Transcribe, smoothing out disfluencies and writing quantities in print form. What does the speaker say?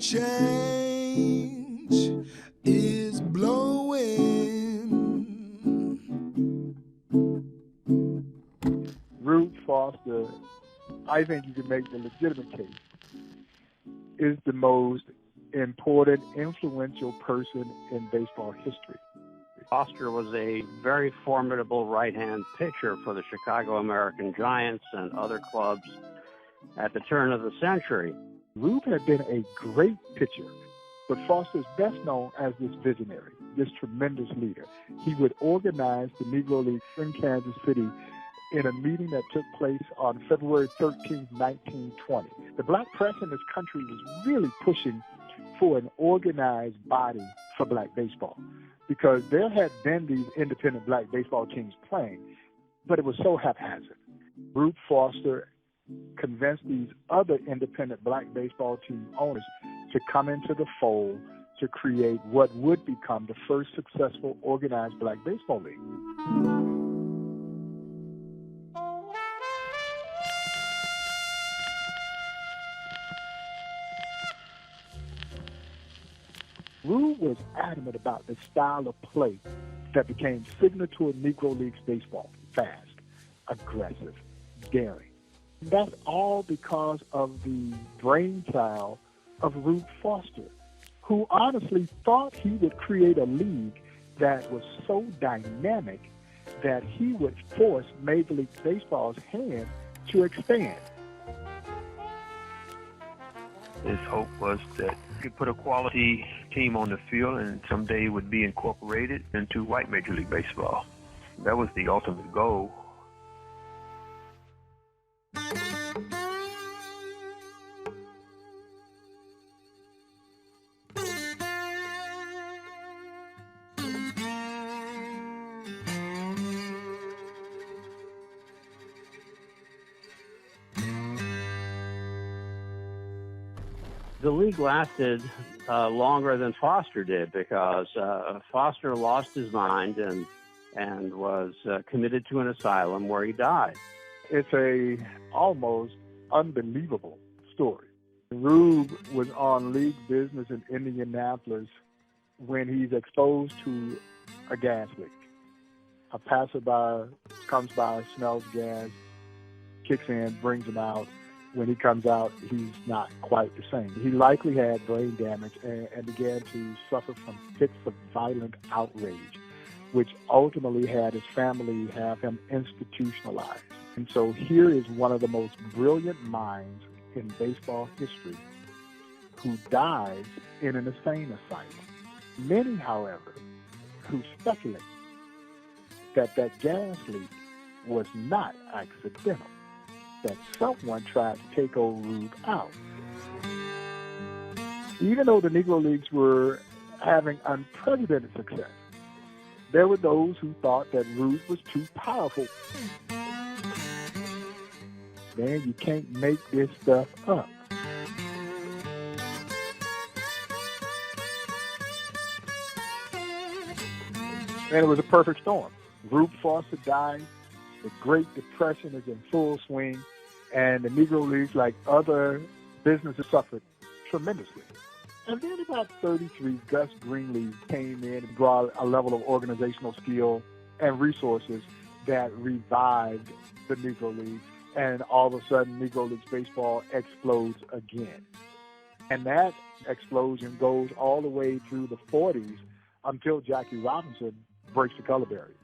change is blowing. Rube Foster, I think you can make the legitimate case, is the most important, influential person in baseball history. Foster was a very formidable right-hand pitcher for the Chicago American Giants and other clubs at the turn of the century. Rube had been a great pitcher, but Foster is best known as this visionary, this tremendous leader. He would organize the Negro Leagues in Kansas City in a meeting that took place on February 13, 1920. The black press in this country was really pushing for an organized body for black baseball, because there had been these independent black baseball teams playing, but it was so haphazard. Rube Foster convinced these other independent black baseball team owners to come into the fold to create what would become the first successful organized black baseball league. Rube was adamant about the style of play that became signature Negro Leagues baseball: fast, aggressive, daring. That's all because of the brainchild of Rube Foster, who honestly thought he would create a league that was so dynamic that he would force Major League Baseball's hand to expand. His hope was that he could put a quality team on the field and someday would be incorporated into white Major League Baseball. That was the ultimate goal. The league lasted longer than Foster did, because Foster lost his mind and was committed to an asylum where he died. It's a almost unbelievable story. Rube was on league business in Indianapolis when he's exposed to a gas leak. A passerby comes by, smells gas, kicks in, brings him out. When he comes out, he's not quite the same. He likely had brain damage and began to suffer from fits of violent outrage, which ultimately had his family have him institutionalized. And so here is one of the most brilliant minds in baseball history who dies in an insane asylum. Many, however, who speculate that gas leak was not accidental, that someone tried to take old Rube out. Even though the Negro Leagues were having unprecedented success, there were those who thought that Rube was too powerful. Man, you can't make this stuff up. And it was a perfect storm. Rube Foster died. The Great Depression is in full swing, and the Negro Leagues, like other businesses, suffered tremendously. And then about 33, Gus Greenleaf came in and brought a level of organizational skill and resources that revived the Negro Leagues, and all of a sudden, Negro Leagues baseball explodes again. And that explosion goes all the way through the 40s until Jackie Robinson breaks the color barrier.